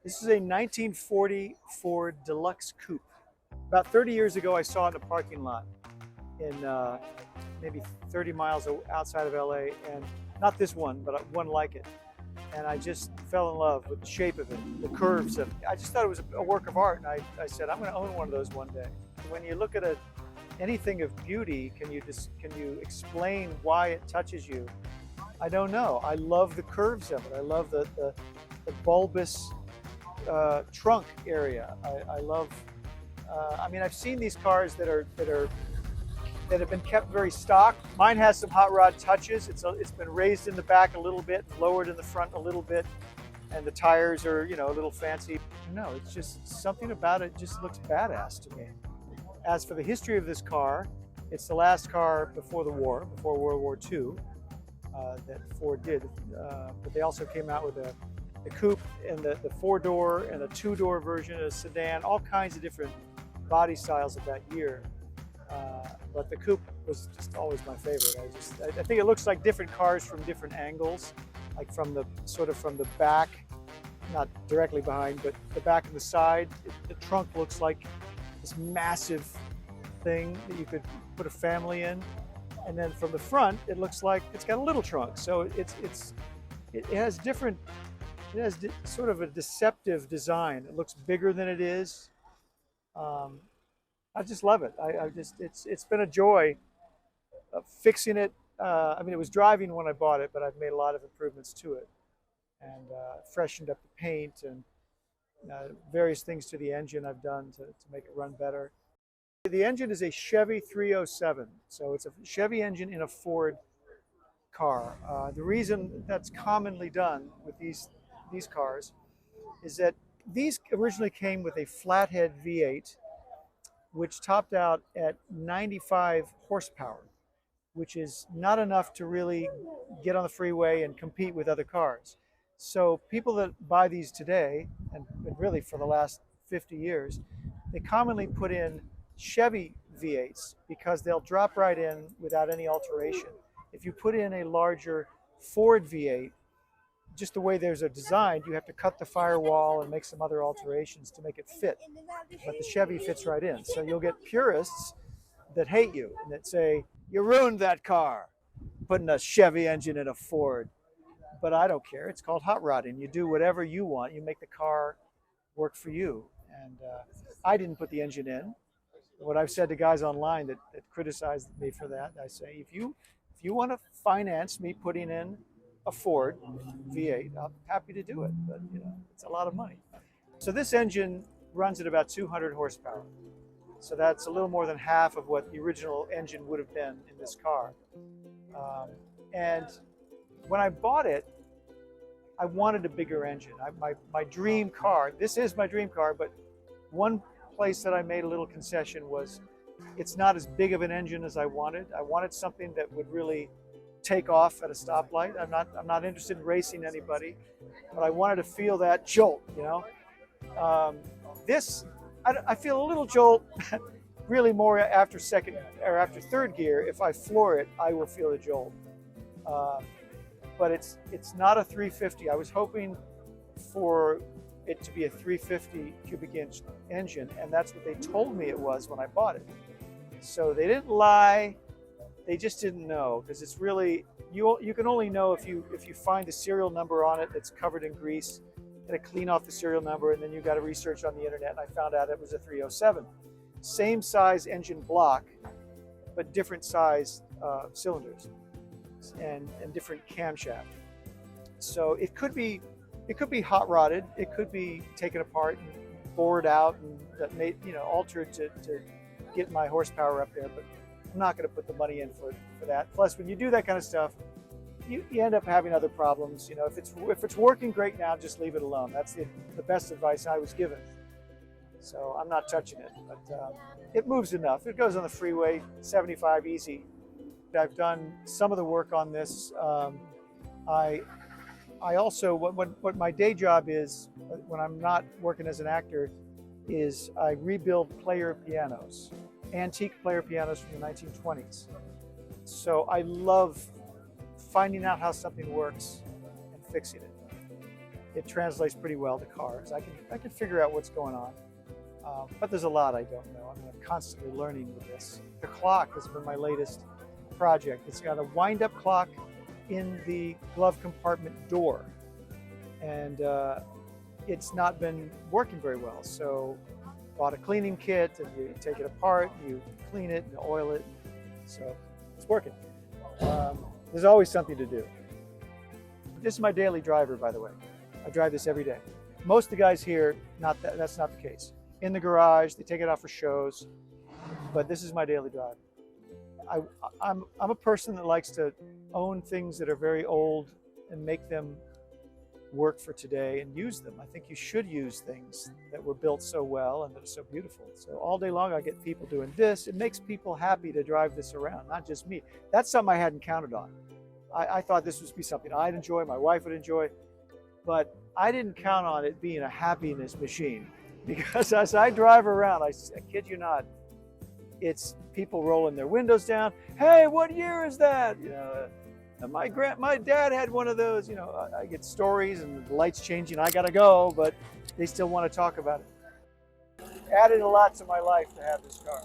This is a 1940 Ford Deluxe Coupe. About 30 years ago, I saw it in a parking lot in maybe 30 miles outside of LA, and not this one, but one like it. And I just fell in love with the shape of it, the curves of it. I just thought it was a work of art, and I said, I'm going to own one of those one day. When you look at anything of beauty, can you explain why it touches you? I don't know. I love the curves of it. I love the bulbous trunk area. I love. I mean, I've seen these cars that have been kept very stock. Mine has some hot rod touches. It's been raised in the back a little bit, lowered in the front a little bit, and the tires are a little fancy. No, it's just something about it just looks badass to me. As for the history of this car, it's the last car before the war, before World War II, that Ford did. But they also came out with the coupe and the four-door and a two-door version, a sedan, all kinds of different body styles of that year. But the coupe was just always my favorite. I think it looks like different cars from different angles, like from the back, not directly behind, but the back and the side. The trunk looks like this massive thing that you could put a family in, and then from the front, it looks like it's got a little trunk. So it has different. It has sort of a deceptive design. It looks bigger than it is. I just love it. It's been a joy fixing it. I mean, it was driving when I bought it, but I've made a lot of improvements to it and freshened up the paint and various things to the engine I've done to make it run better. The engine is a Chevy 307, so it's a Chevy engine in a Ford car. The reason that's commonly done with these cars is that these originally came with a flathead V8, which topped out at 95 horsepower, which is not enough to really get on the freeway and compete with other cars. So people that buy these today, and really for the last 50 years, they commonly put in Chevy V8s because they'll drop right in without any alteration. If you put in a larger Ford V8, just the way there's a design, you have to cut the firewall and make some other alterations to make it fit. But the Chevy fits right in. So you'll get purists that hate you and that say, you ruined that car, putting a Chevy engine in a Ford. But I don't care. It's called hot rodding. You do whatever you want. You make the car work for you. And I didn't put the engine in. What I've said to guys online that criticized me for that, I say, if you want to finance me putting in a Ford V8, I'm happy to do it, but it's a lot of money. So this engine runs at about 200 horsepower. So that's a little more than half of what the original engine would have been in this car. And when I bought it, I wanted a bigger engine. My dream car, this is my dream car, but one place that I made a little concession was it's not as big of an engine as I wanted. I wanted something that would really take off at a stoplight. I'm not interested in racing anybody, but I wanted to feel that jolt, I feel a little jolt, really more after second or after third gear. If I floor it, I will feel a jolt. But it's not a 350. I was hoping for it to be a 350 cubic inch engine, and that's what they told me it was when I bought it. So they didn't lie. They just didn't know, because it's really, you can only know if you find the serial number on it that's covered in grease. You gotta clean off the serial number, and then you got to research on the internet, and I found out it was a 307. Same size engine block, but different size cylinders and different camshaft. So it could be hot rodded. It could be taken apart and bored out and altered to get my horsepower up there, but I'm not going to put the money in for that. Plus, when you do that kind of stuff, you end up having other problems. If it's working great now, just leave it alone. That's the best advice I was given. So I'm not touching it, but it moves enough. It goes on the freeway, 75 easy. I've done some of the work on this. I also, what my day job is when I'm not working as an actor, is I rebuild player pianos. Antique player pianos from the 1920s. So I love finding out how something works and fixing it. it translates pretty well to cars. I can figure out what's going on. But there's a lot I don't know. I mean, I'm constantly learning with this. The clock has been my latest project. It's got a wind-up clock in the glove compartment door, and it's not been working very well. So bought a cleaning kit, and you take it apart, you clean it and oil it. So it's working. There's always something to do. This is my daily driver, by the way. I drive this every day. Most of the guys here, that's not the case. In the garage, they take it out for shows, but this is my daily driver. I'm a person that likes to own things that are very old and make them work for today and use them. I think you should use things that were built so well and that are so beautiful. So all day long I get people doing this. It makes people happy to drive this around, not just me. That's something I hadn't counted on. I thought this would be something I'd enjoy, my wife would enjoy, but I didn't count on it being a happiness machine, because as I drive around, I kid you not, it's people rolling their windows down. Hey, what year is that? You know, my dad had one of those. You know, I get stories and the lights changing. I gotta go, but they still want to talk about it. Added a lot to my life to have this car.